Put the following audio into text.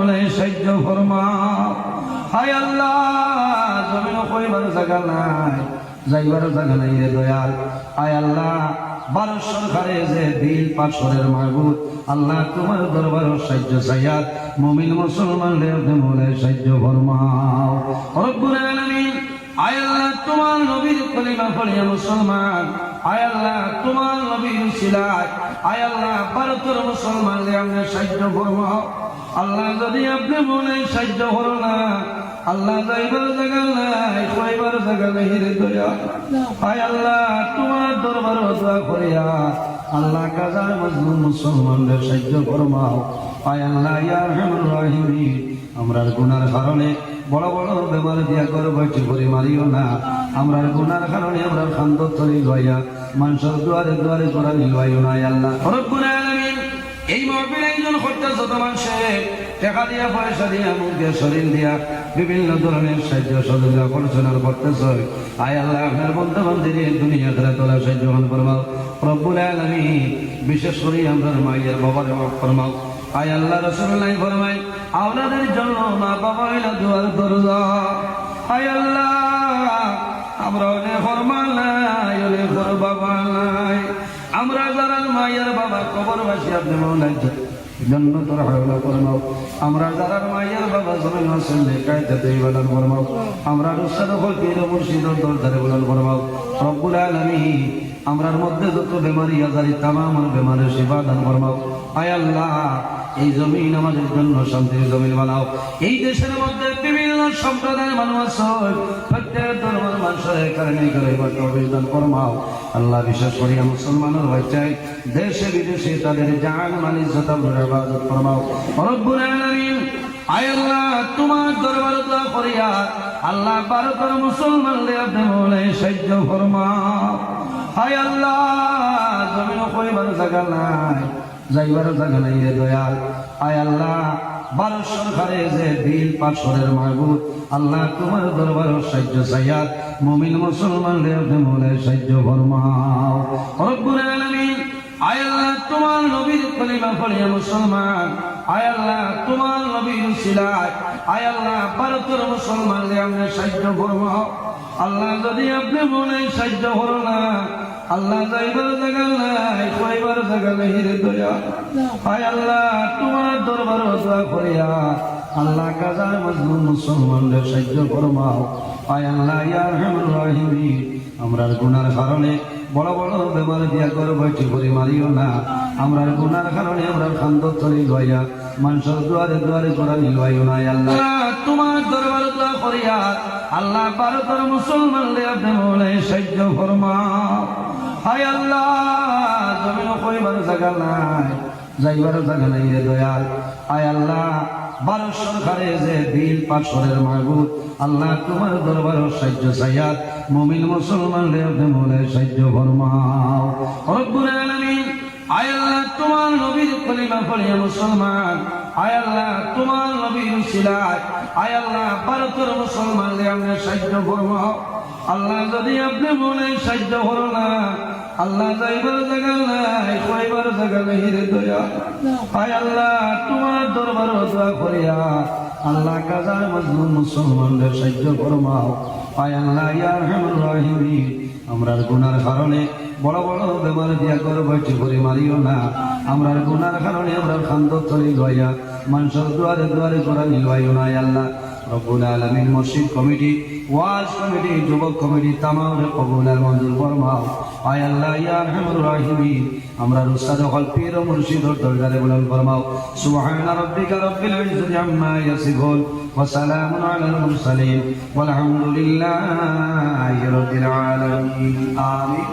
মৌলাই সাহায্য ফরমাও। হায় আল্লাহ জমিন কইবার জায়গা নাই, যাইবার জায়গা নাই রে দয়াল। হায় আল্লাহ ভারত সরকারে যে দিল পাথরের মাহবুব আল্লাহ তোমার দরবার সাহায্য চাইয়া মুমিন মুসলমানদের আপনি মৌলাই সাহায্য ফরমাও রব্বুল আলামিন। আয় আল্লাহ তোমার নবীর কলিমা পড়িয়া মুসলমান, আয় আল্লাহ তোমার নবীর উসিলায় আয় আল্লাহ ভারতের মুসলমানদের আপনি সাহায্য ফরমাও। আল্লাহ যদি আপনি মৌলাই সাহায্য করো না, আল্লাহ যাইবার জায়গা নাই, কইবার জায়গা নাই রে দয়াল। আয় আল্লাহ তোমার দরবার দোয়া করিয়া আল্লাহ কাজার মজলুম মুসলমানদের সাহায্য ফরমাও। আয় আল্লাহ ইয়া আরহামুর রাহিমিন, আমরার গুনার কারণে বড় বড় বেমার দিয়া গর্ভটি করে মারিও না। আমরার গুনার কারণে আমরা খান্ত তরি লইয়া মানুষের দুয়ারে দুয়ারে করা নিলবাইও না। আল্লাহ রব্বুল আলামিন এই মহফিলে একজন করতে যত মানুষে টাকা দিয়া পয়সা দিয়া মুখ দিয়া শরীর দিয়া বিভিন্ন ধরনের সাহায্য সহযোগিতা করছেন আর করতেছে, আয় আল্লাহ আপনার বন্ধু বান্ধবী দুনিয়া ধরে তোলা সাহায্য ফরমাও রব্বুল আলামিন। বিশেষ করে আমরা মায়ের বাবার মাফ ফরমাও। আয় আল্লাহ রাসূলুল্লাহ ফরমায় আওলাদের জন্য মা বাবা হইল দুয়ার দরজা। আয় আল্লাহ আমরা অনেক ফরমান নাই, অনেক বাবা নাই, আমরা যারা মায়ের বাবা কবরবাসী আপনি মৌলাই জন্নতুল হাওলা ফরমাও। আমরা যারা মায়ের বাবা জমিন আসলে কায়দাতে ইবাদত ফরমাও। আমরা রুসাদ ফকির মুর্শিদের দরবারে বলান ফরমাও রব্বুল আলামিন। আমরার মধ্যে যত বেমারি আজারি তামাম বেমারের সেবা দান ফরমাও। আয় আল্লাহ এই জমিন আমাদের জন্য শান্তির জমিন বানাও। এই দেশের মধ্যে বিভিন্ন সম্প্রদায়ের মানুষ আছে, প্রত্যেক ধর্মের মানুষের কারণে অভিযান ফরমাও। আল্লাহ বিশেষ করিয়া মুসলমানের বাচ্চায় দেশে বিদেশে তাদের জান মাল ইজ্জত ইবাদত ফরমাও রব্বুল আলামিন। আয় আল্লাহ তোমার দরবার দোয়া করিয়া আল্লাহ ভারতের মুসলমানদের আপনি মৌলাই সাহায্য ফরমাও। আয় আল্লাহ জমিন কইবার জায়গা নাই, যাইবার জায়গা নাই রে দয়াল। আয় আল্লাহ ভারত সরকারে যে দিল পাথরের মাহবুব আল্লাহ তোমার দরবার সাহায্য চাইয়া মুমিন মুসলমানদের আপনি মৌলাই সাহায্য ফরমাও রব্বুল আলামিন। আয় আল্লাহ তোমার নবীর কলিমা পড়িয়া মুসলমান, আয় আল্লাহ তোমার নবীর উসিলায় আয় আল্লাহ ভারতের মুসলমানদের আপনি সাহায্য ফরমাও। আল্লাহ যদি আপনি মৌলাই সাহায্য করো না, আল্লাহ যাইবার জায়গা নাই, কইবার জায়গা নাই রে দয়াল। আয় আল্লাহ তোমার দরবার দোয়া করিয়া আল্লাহ কাজার মজলুম মুসলমানদের সাহায্য ফরমাও। আয় আল্লাহ ইয়া আরহামুর রাহিমিন। আমরার গুনার কারণে বড় বড় বেমার দিয়া গর্ভটি করে মারিও না। আমরার গুনার কারণে আমরা খান্ত তরি লইয়া মানুষের দুয়ারে দুয়ারে করা নিলবাইও না। আল্লাহ তোমার দরবার দোয়া করিয়া আল্লাহ ভারতের মুসলমানদের আপনি মৌলাই সাহায্য ফরমাও। হায় আল্লাহ জমিন কইবার জায়গা নাই, যাইবার জায়গা নাই রে দয়াল। আয় আল্লাহ ভারত সরকারে যে দিল পাথরের মাহবুব আল্লাহ তোমার দরবার সাহায্য চাইয়া মুমিন মুসলমানদের আপনি মৌলাই সাহায্য ফরমাও রব্বুল আলামিন। আয় আল্লাহ তোমার নবীর কলিমা পড়িয়া মুসলমান, আয় আল্লাহ তোমার নবীর উসিলায় আয় আল্লাহ ভারতের মুসলমানদের আপনি সাহায্য ফরমাও। আল্লাহ যদি আপনি মৌলাই সাহায্য করো না, আল্লাহ যাইবার জায়গা নাই, কইবার জায়গা নাই রে দয়াল। আয় আল্লাহ তোমার দরবার দোয়া করিয়া আল্লাহ কাজার মজলুম মুসলমানদের সাহায্য ফরমাও। আয় আল্লাহ ইয়া আরহামুর রাহিমিন। আমরার গুনার কারণে বড় বড় বেমার দিয়া গর্ভটি করে মারিও না। আমরার গুনার কারণে আমরা খান্ত তরি লইয়া মানুষের দুয়ারে দুয়ারে করা নিলবাইও না। আল্লাহ রব্বুল আলামিন মসজিদ কমিটি, ওয়াজ কমিটি, যুবক কমিটি তামামের কবুল আর মঞ্জুর ফরমাও। আয় আল্লাহ ইয়া আরহামুর রাহিমিন। আমরা উস্তাদ হল পীর ও মুর্শিদের দরবারে বুলন্দ ফরমাও। সুবহান রাব্বিকা রাব্বিল ইজ্জাতি আম্মা ইয়াসিফুন ওয়া সালামুন আলাল মুরসালিন ওয়াল হামদুলিল্লাহি রাব্বিল আলামিন। আমিন।